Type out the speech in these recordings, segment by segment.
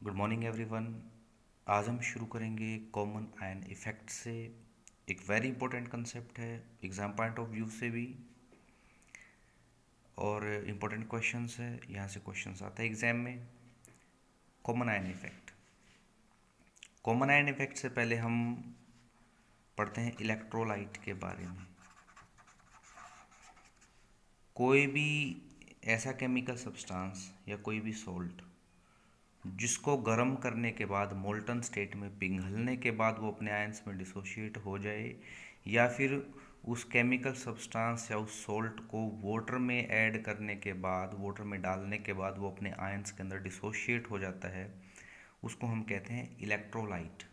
Good morning everyone. आज हम शुरू करेंगे कॉमन आयन इफेक्ट से। एक वेरी इंपॉर्टेंट कंसेप्ट है एग्जाम पॉइंट ऑफ व्यू से भी, और इम्पोर्टेंट क्वेश्चंस है, यहाँ से क्वेश्चंस आते हैं एग्जाम में। Common ion effect. Common ion effect से पहले हम पढ़ते हैं इलेक्ट्रोलाइट के बारे में। कोई भी ऐसा केमिकल सब्सटेंस या कोई भी सॉल्ट जिसको गर्म करने के बाद मोल्टन स्टेट में पिघलने के बाद वो अपने आयंस में डिसोशिएट हो जाए, या फिर उस केमिकल सब्सटेंस या उस सॉल्ट को वाटर में ऐड करने के बाद, वाटर में डालने के बाद वो अपने आयंस के अंदर डिसोशिएट हो जाता है, उसको हम कहते हैं इलेक्ट्रोलाइट।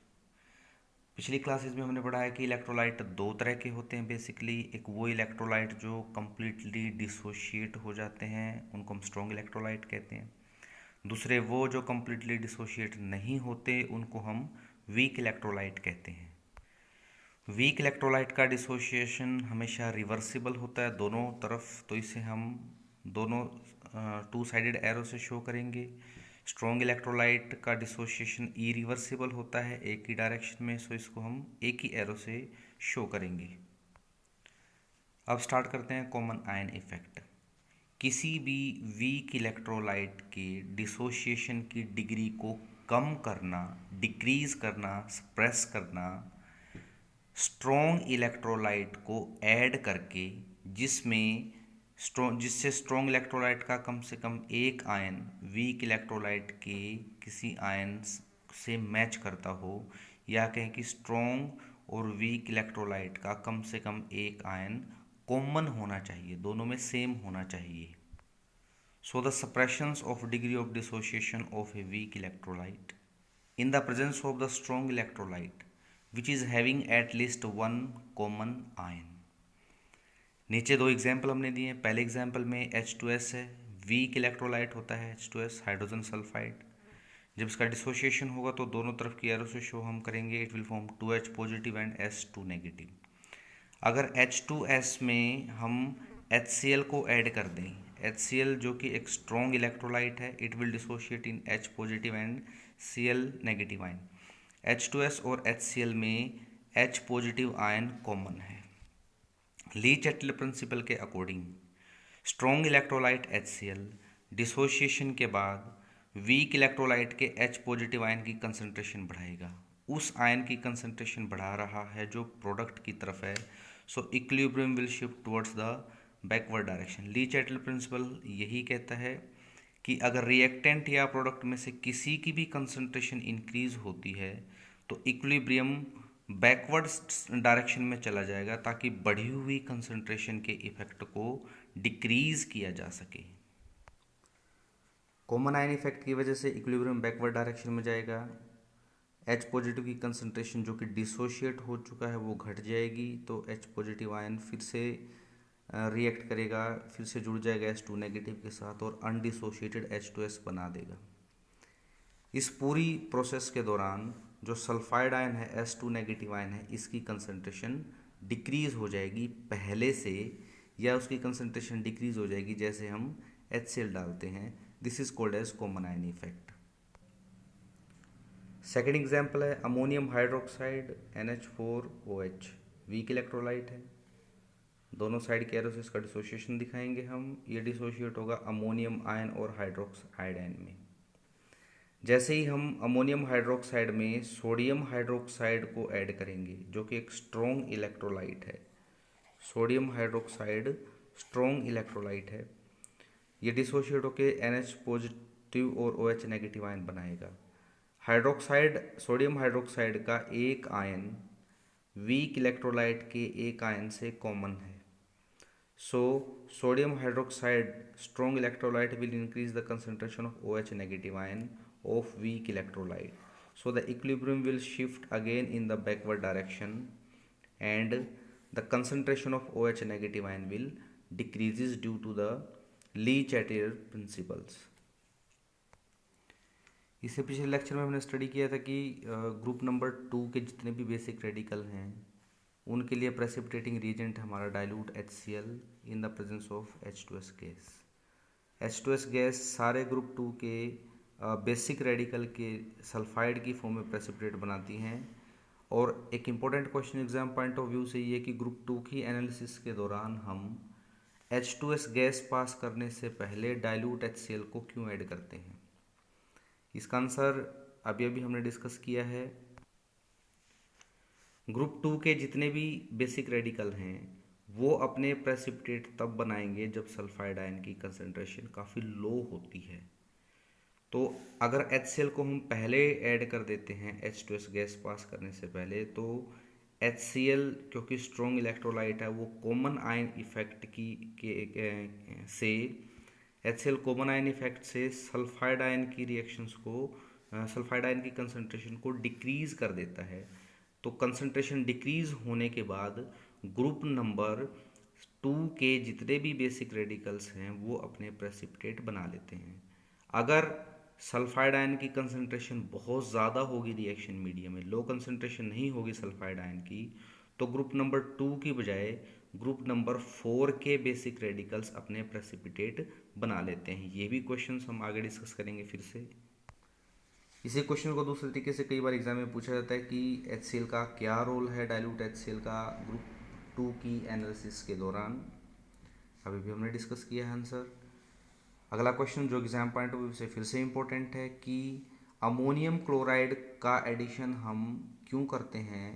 पिछली क्लासेस में हमने पढ़ा है कि इलेक्ट्रोलाइट दो तरह के होते हैं बेसिकली। एक वो इलेक्ट्रोलाइट जो कम्प्लीटली डिसोशिएट हो जाते हैं, उनको हम स्ट्रॉन्ग इलेक्ट्रोलाइट कहते हैं। दूसरे वो जो कम्प्लीटली डिसोशिएट नहीं होते, उनको हम वीक इलेक्ट्रोलाइट कहते हैं। वीक इलेक्ट्रोलाइट का डिसोशिएशन हमेशा रिवर्सिबल होता है दोनों तरफ, तो इसे हम दोनों टू साइडेड एरो से शो करेंगे। स्ट्रॉन्ग इलेक्ट्रोलाइट का डिसोशिएशन इरिवर्सिबल होता है एक ही डायरेक्शन में, सो इसको हम एक ही एरो से शो करेंगे। अब स्टार्ट करते हैं कॉमन आयन इफेक्ट। किसी भी वीक इलेक्ट्रोलाइट के डिसोशिएशन की डिग्री को कम करना, डिक्रीज करना, सप्रेस करना स्ट्रॉन्ग इलेक्ट्रोलाइट को ऐड करके, जिससे स्ट्रॉन्ग इलेक्ट्रोलाइट का कम से कम एक आयन वीक इलेक्ट्रोलाइट के किसी आयन से मैच करता हो, या कहें कि स्ट्रॉन्ग और वीक इलेक्ट्रोलाइट का कम से कम एक आयन कॉमन होना चाहिए, दोनों में सेम होना चाहिए। So the suppressions of degree of dissociation of a weak electrolyte in the presence of the strong electrolyte which is having at least one common ion। नीचे दो एग्जाम्पल हमने दिए हैं। पहले एग्जाम्पल में H2S है, वीक इलेक्ट्रोलाइट होता है H2S, हाइड्रोजन सल्फाइड। जब इसका डिसोसिएशन होगा तो दोनों तरफ की एरो से शो हम करेंगे, it will form 2H positive and S2 negative. अगर H2S में हम HCl को ऐड कर दें, HCl जो कि एक स्ट्रॉन्ग इलेक्ट्रोलाइट है, it will dissociate in H positive and Cl negative ion. H2S और HCl में H पॉजिटिव आयन कॉमन है। ली-चैटल प्रिंसिपल के according strong electrolyte HCl dissociation के बाद वीक इलेक्ट्रोलाइट के H पॉजिटिव आयन की कंसंट्रेशन बढ़ाएगा। उस आयन की कंसंट्रेशन बढ़ा रहा है जो प्रोडक्ट की तरफ है, so equilibrium will shift towards the backward direction. Le Chatelier principle यही कहता है कि अगर रिएक्टेंट या प्रोडक्ट में से किसी की भी कंसंट्रेशन इंक्रीज होती है तो इक्विलिब्रियम बैकवर्ड डायरेक्शन में चला जाएगा, ताकि बढ़ी हुई कंसंट्रेशन के इफेक्ट को डिक्रीज किया जा सके। कॉमन आयन इफेक्ट की वजह से इक्विलिब्रियम बैकवर्ड डायरेक्शन में जाएगा। H पॉजिटिव की कंसंट्रेशन जो कि डिसोशिएट हो चुका है वो घट जाएगी, तो H पॉजिटिव आयन फिर से रिएक्ट करेगा, फिर से जुड़ जाएगा H2 नेगेटिव के साथ और अनडिसोशिएटेड H2S बना देगा। इस पूरी प्रोसेस के दौरान जो सल्फाइड आयन है, H2 नेगेटिव आयन है, इसकी कंसंट्रेशन डिक्रीज हो जाएगी पहले से, या उसकी कंसंट्रेशन डिक्रीज हो जाएगी जैसे हम HCl डालते हैं। This is called as common ion effect. Second example है ammonium hydroxide NH4OH, weak electrolyte है। दोनों साइड के एरो से इसका डिसोसिएशन दिखाएंगे हम। ये डिसोशिएट होगा अमोनियम आयन और हाइड्रोक्साइड आयन में। जैसे ही हम अमोनियम हाइड्रोक्साइड में सोडियम हाइड्रोक्साइड को ऐड करेंगे, जो कि एक स्ट्रॉन्ग इलेक्ट्रोलाइट है, सोडियम हाइड्रोक्साइड स्ट्रॉन्ग इलेक्ट्रोलाइट है, ये डिसोशिएट होकर NH पॉजिटिव और OH नेगेटिव आयन बनाएगा। हाइड्रोक्साइड, सोडियम हाइड्रोक्साइड का एक आयन वीक इलेक्ट्रोलाइट के एक आयन से कॉमन है, so sodium hydroxide strong electrolyte will increase the concentration of OH negative ion of weak electrolyte, so the equilibrium will shift again in the backward direction and the concentration of OH negative ion will decreases due to the Lee-Chatter principles। इससे पिछले lecture में हमने study किया था कि group number 2 के जितने भी बेसिक रेडिकल हैं उनके लिए प्रेसिपिटेटिंग रिएजेंट हमारा dilute HCl in the presence of H2S gas. H2S gas सारे ग्रुप 2 के बेसिक रेडिकल के सल्फाइड की फॉर्म में प्रेसिपिटेट बनाती हैं। और एक important question exam point of view से ये कि ग्रुप 2 की एनालिसिस के दौरान हम H2S गैस पास करने से पहले डाइल्यूट HCl को क्यों ऐड करते हैं। इसका आंसर अभी अभी हमने डिस्कस किया है। ग्रुप 2 के जितने भी बेसिक रेडिकल हैं वो अपने प्रेसिपिटेट तब बनाएंगे जब सल्फाइड आयन की कंसंट्रेशन काफ़ी लो होती है। तो अगर HCl को हम पहले ऐड कर देते हैं H2S गैस पास करने से पहले, तो HCl क्योंकि स्ट्रॉन्ग इलेक्ट्रोलाइट है वो कॉमन आयन इफेक्ट से HCl कॉमन आयन इफेक्ट से सल्फाइड आयन की रिएक्शंस को सल्फाइड आयन की कंसंट्रेशन को डिक्रीज कर देता है। तो कंसंट्रेशन डिक्रीज होने के बाद ग्रुप नंबर 2 के जितने भी बेसिक रेडिकल्स हैं वो अपने प्रेसिपिटेट बना लेते हैं। अगर सल्फाइड आयन की कंसंट्रेशन बहुत ज़्यादा होगी रिएक्शन मीडियम में, लो कंसंट्रेशन नहीं होगी सल्फाइड आयन की, तो ग्रुप नंबर 2 की बजाय ग्रुप नंबर 4 के बेसिक रेडिकल्स अपने प्रेसिपिटेट बना लेते हैं। ये भी क्वेश्चंस हम आगे डिस्कस करेंगे फिर से। इसी क्वेश्चन को दूसरे तरीके से कई बार एग्जाम में पूछा जाता है कि HCl का क्या रोल है डाइल्यूट HCl का ग्रुप 2 की एनालिसिस के दौरान। अभी भी हमने डिस्कस किया है आंसर। अगला क्वेश्चन जो एग्जाम पॉइंट ऑफ व्यू से फिर से इम्पोर्टेंट है कि अमोनियम क्लोराइड का एडिशन हम क्यों करते हैं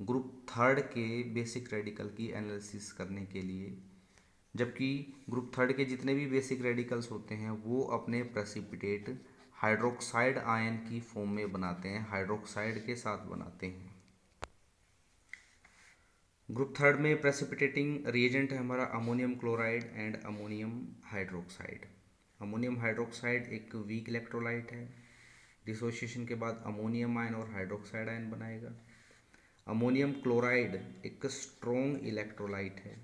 ग्रुप 3 के बेसिक रेडिकल की एनालिसिस करने के लिए, जबकि ग्रुप 3 के जितने भी बेसिक रेडिकल्स होते हैं वो अपने प्रेसिपिटेट हाइड्रोक्साइड आयन की फॉर्म में बनाते हैं, हाइड्रोक्साइड के साथ बनाते हैं। ग्रुप 3 में प्रेसिपिटेटिंग रिएजेंट है हमारा ammonium chloride and ammonium hydroxide. Ammonium hydroxide एक वीक इलेक्ट्रोलाइट है। डिसोसिएशन के बाद अमोनियम आयन और हाइड्रोक्साइड आयन बनाएगा। अमोनियम क्लोराइड एक स्ट्रॉन्ग इलेक्ट्रोलाइट है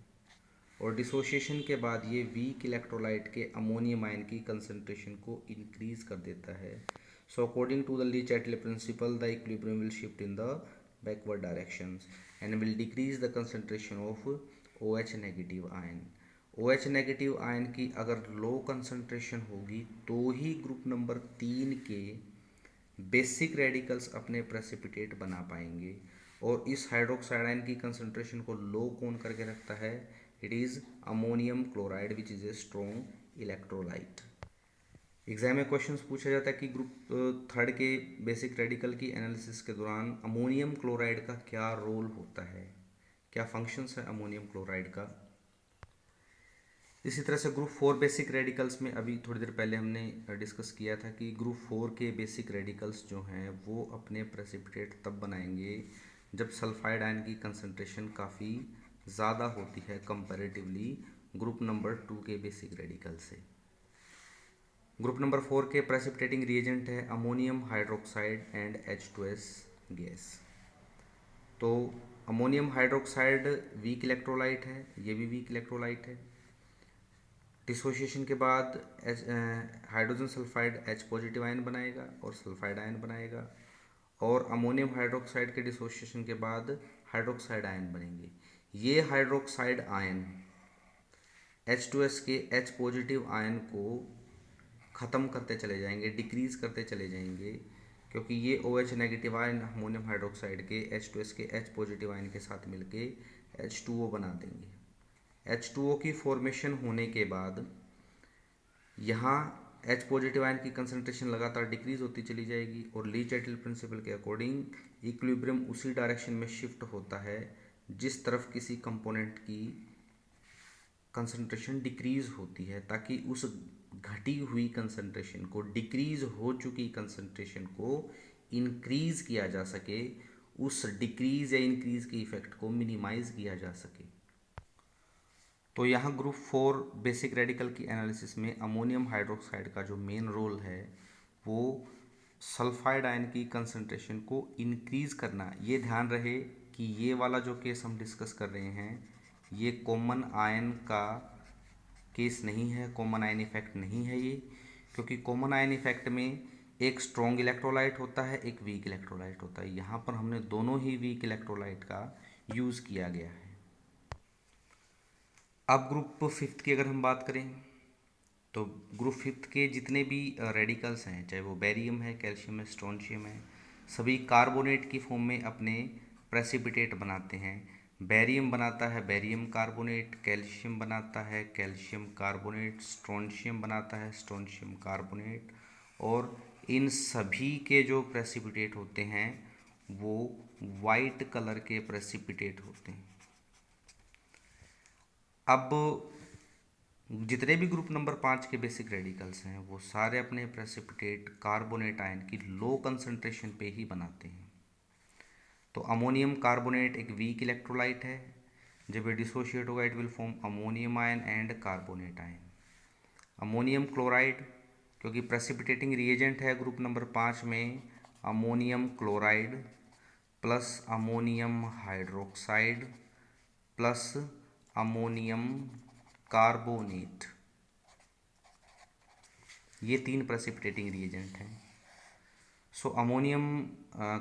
और डिसोसिएशन के बाद ये वीक इलेक्ट्रोलाइट के अमोनियम आयन की कंसंट्रेशन को इंक्रीज कर देता है। So according to the Le Chatelier principle the equilibrium will shift in the backward directions and will decrease the concentration of OH negative ion. OH negative ion की अगर low concentration होगी तो ही group number 3 के basic radicals अपने precipitate बना पाएंगे। और इस हाइड्रोक्साइड आयन की कंसंट्रेशन को लो कौन करके रखता है? It is ammonium chloride which is a strong electrolyte. Exam में क्वेश्चंस पूछा जाता है कि ग्रुप 3 के बेसिक रेडिकल की एनालिसिस के दौरान अमोनियम क्लोराइड का क्या रोल होता है, क्या फंक्शंस है अमोनियम क्लोराइड का। इसी तरह से ग्रुप 4 बेसिक रेडिकल्स में अभी थोड़ी देर पहले हमने डिस्कस किया था कि ग्रुप 4 के बेसिक रेडिकल्स जो हैं वो अपने प्रेसिपिटेट तब बनाएंगे जब सल्फाइड आयन की कंसंट्रेशन काफ़ी ज़्यादा होती है कंपैरेटिवली ग्रुप नंबर 2 के बेसिक रेडिकल से। ग्रुप नंबर 4 के प्रेसिपिटेटिंग रिएजेंट है ammonium hydroxide and H2S gas. तो अमोनियम हाइड्रोक्साइड वीक इलेक्ट्रोलाइट है, ये भी वीक इलेक्ट्रोलाइट है। डिसोसिएशन के बाद hydrogen sulphide H positive ion बनाएगा और सल्फाइड आयन बनाएगा, और अमोनियम हाइड्रोक्साइड के डिसोसिएशन के बाद हाइड्रोक्साइड आयन बनेंगे। ये हाइड्रोक्साइड आयन H2S के H पॉजिटिव आयन को ख़त्म करते चले जाएंगे, डिक्रीज़ करते चले जाएंगे, क्योंकि ये OH negative ion ammonium hydroxide के H2S के H पॉजिटिव आयन के साथ मिलके H2O बना देंगे। H2O की फॉर्मेशन होने के बाद यहाँ H पॉजिटिव आयन की कंसंट्रेशन लगातार डिक्रीज होती चली जाएगी और ली चैटल प्रिंसिपल के अकॉर्डिंग इक्विलिब्रियम उसी डायरेक्शन में शिफ्ट होता है जिस तरफ किसी कंपोनेंट की कंसंट्रेशन डिक्रीज होती है, ताकि उस घटी हुई कंसंट्रेशन को, डिक्रीज हो चुकी कंसंट्रेशन को इंक्रीज किया जा सके, उस डिक्रीज या इंक्रीज के इफेक्ट को मिनिमाइज किया जा सके। तो यहाँ ग्रुप 4 बेसिक रेडिकल की एनालिसिस में अमोनियम हाइड्रोक्साइड का जो मेन रोल है वो सल्फाइड आयन की कंसंट्रेशन को इंक्रीज करना। ये ध्यान रहे कि ये वाला जो केस हम डिस्कस कर रहे हैं ये कॉमन आयन का केस नहीं है, कॉमन आयन इफेक्ट नहीं है ये, क्योंकि कॉमन आयन इफेक्ट में एक स्ट्रॉन्ग इलेक्ट्रोलाइट होता है, एक वीक इलेक्ट्रोलाइट होता है। यहाँ पर हमने दोनों ही वीक इलेक्ट्रोलाइट का यूज़ किया गया है। अब ग्रुप 5 की अगर हम बात करें तो ग्रुप फिफ्थ के जितने भी रेडिकल्स हैं, चाहे वो बेरियम है, कैल्शियम है, स्ट्रोंशियम है, सभी कार्बोनेट की फॉर्म में अपने प्रेसिपिटेट बनाते हैं। बेरियम बनाता है बेरियम कार्बोनेट, कैल्शियम बनाता है कैल्शियम कार्बोनेट, स्ट्रोंशियम बनाता है स्ट्रोंशियम कार्बोनेट, और इन सभी के जो प्रेसिपिटेट होते हैं वो वाइट कलर के प्रेसिपिटेट होते हैं। अब जितने भी ग्रुप नंबर 5 के बेसिक रेडिकल्स हैं वो सारे अपने प्रेसिपिटेट कार्बोनेट आयन की लो कंसंट्रेशन पे ही बनाते हैं। तो अमोनियम कार्बोनेट एक वीक इलेक्ट्रोलाइट है, जब ये डिसोशिएट होगा it will form ammonium ion and carbonate ion. Ammonium chloride, क्योंकि प्रेसिपिटेटिंग रिएजेंट है ग्रुप नंबर 5 में, ammonium chloride plus ammonium hydroxide plus ammonium carbonate, ये 3 प्रेसिपिटेटिंग रिएजेंट हैं। So ammonium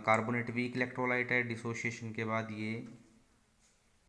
carbonate week electrolyte है, डिसोसिएशन के बाद ये